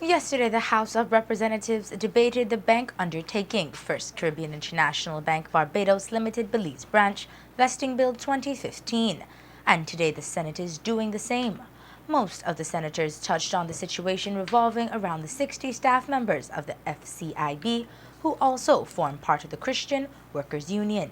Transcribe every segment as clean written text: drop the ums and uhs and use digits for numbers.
Yesterday, the House of Representatives debated the bank Undertaking, First Caribbean International Bank Barbados Limited Belize Branch, Vesting Bill 2015. And today, the Senate is doing the same. Most of the senators touched on the situation revolving around the 60 staff members of the FCIB, who also form part of the Christian Workers Union.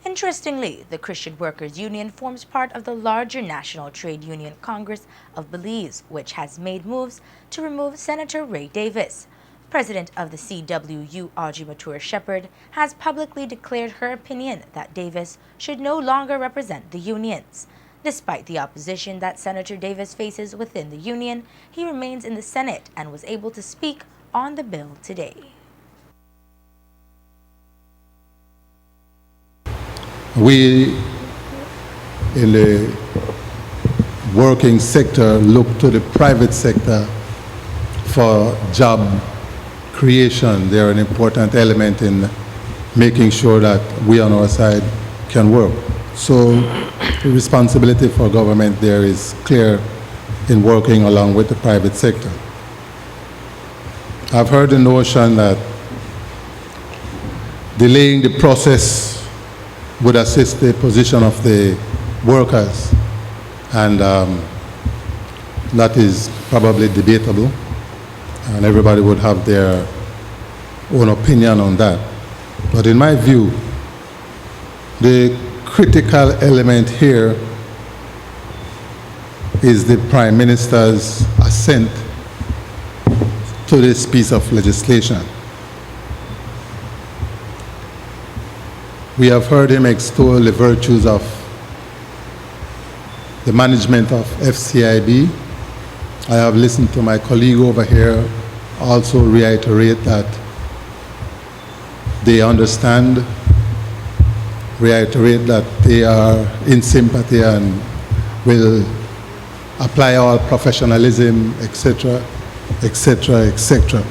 Interestingly, the Christian Workers Union forms part of the larger National Trade Union Congress of Belize, which has made moves to remove Senator Ray Davis. President of the CWU, Audrey Matura Shepherd, has publicly declared her opinion that Davis should no longer represent the unions. Despite the opposition that Senator Davis faces within the union, he remains in the Senate and was able to speak on the bill today. We in the working sector look to the private sector for job creation. They're an important element in making sure that we on our side can work. So the responsibility for government there is clear in working along with the private sector. I've heard the notion that delaying the process would assist the position of the workers, and that is probably debatable, and everybody would have their own opinion on that. But in my view, the critical element here is the Prime Minister's assent to this piece of legislation. We have heard him extol the virtues of the management of FCIB. I have listened to my colleague over here also reiterate that they understand, reiterate that they are in sympathy and will apply all professionalism, etc., etc., etc.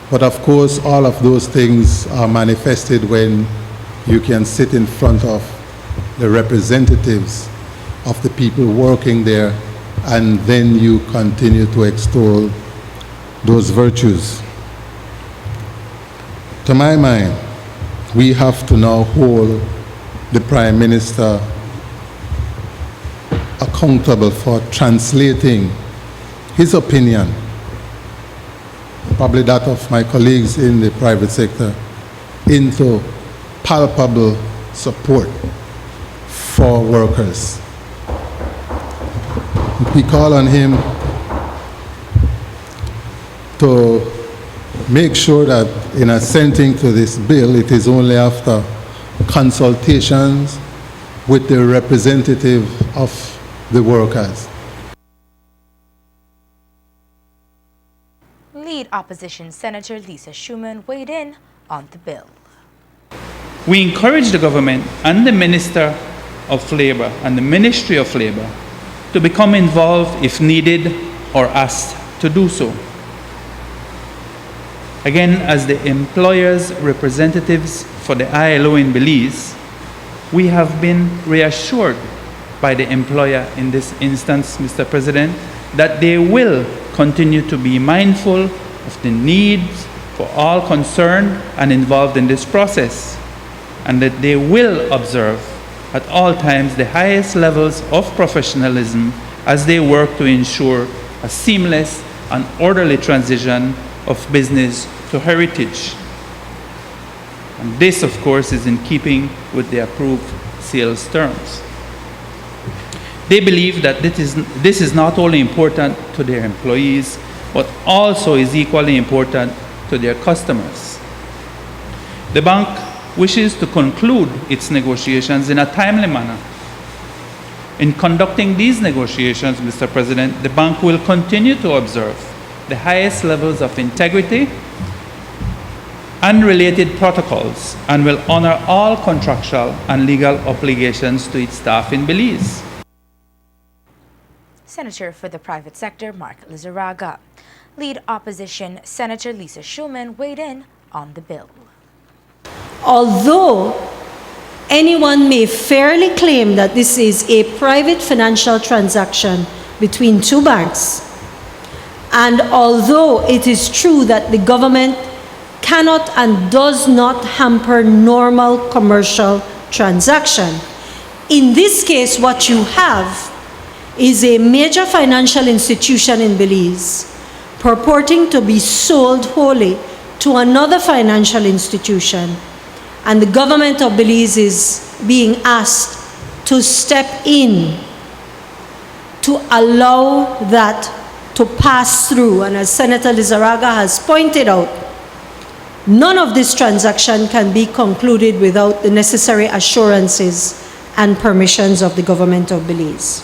But of course, all of those things are manifested when you can sit in front of the representatives of the people working there, and then you continue to extol those virtues. To my mind, we have to now hold the Prime Minister accountable for translating his opinion, probably that of my colleagues in the private sector, into palpable support for workers. We call on him to make sure that in assenting to this bill, it is only after consultations with the representative of the workers. Lead opposition Senator Lisa Schumann weighed in on the bill. We encourage the government and the Minister of Labor and the Ministry of Labor to become involved if needed or asked to do so. Again, as the employers' representatives for the ILO in Belize, we have been reassured by the employer in this instance, Mr. President, that they will continue to be mindful of the needs for all concerned and involved in this process, and that they will observe at all times the highest levels of professionalism as they work to ensure a seamless and orderly transition of business to heritage. And this, of course, is in keeping with the approved sales terms. They believe that this is not only important to their employees, but also is equally important to their customers. The bank wishes to conclude its negotiations in a timely manner. In conducting these negotiations, Mr. President, the bank will continue to observe the highest levels of integrity and related protocols, and will honor all contractual and legal obligations to its staff in Belize. Senator for the private sector, Mark Lizarraga. Lead opposition Senator Lisa Schumann weighed in on the bill. Although anyone may fairly claim that this is a private financial transaction between two banks, And although it is true that the government cannot and does not hamper normal commercial transaction, in this case what you have is a major financial institution in Belize purporting to be sold wholly to another financial institution, and the government of Belize is being asked to step in to allow that to pass through. And as Senator Lizarraga has pointed out, none of this transaction can be concluded without the necessary assurances and permissions of the government of Belize.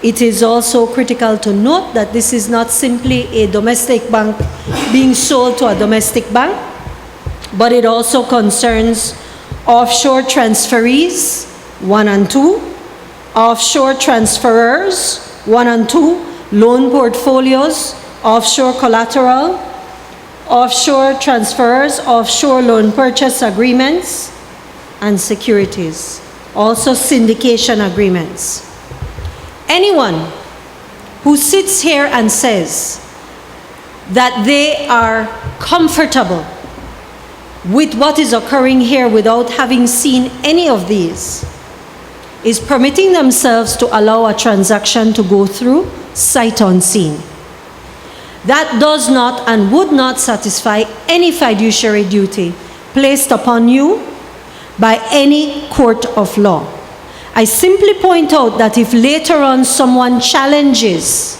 It is also critical to note that this is not simply a domestic bank being sold to a domestic bank, but it also concerns offshore transferees, 1 and 2, offshore transferors, 1 and 2, loan portfolios, offshore collateral, offshore transfers, offshore loan purchase agreements, and securities. Also syndication agreements. Anyone who sits here and says that they are comfortable with what is occurring here without having seen any of these is permitting themselves to allow a transaction to go through sight unseen. That does not and would not satisfy any fiduciary duty placed upon you by any court of law. I simply point out that if later on someone challenges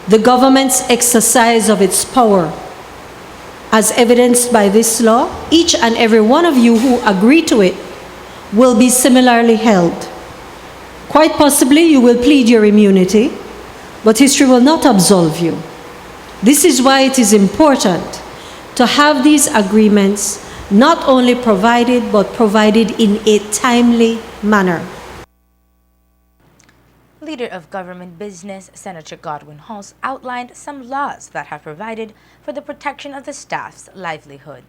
the government's exercise of its power, as evidenced by this law, each and every one of you who agree to it will be similarly held. Quite possibly you will plead your immunity, but history will not absolve you. This is why it is important to have these agreements not only provided, but provided in a timely manner. Leader of Government Business, Senator Godwin Hulse, outlined some laws that have provided for the protection of the staff's livelihood.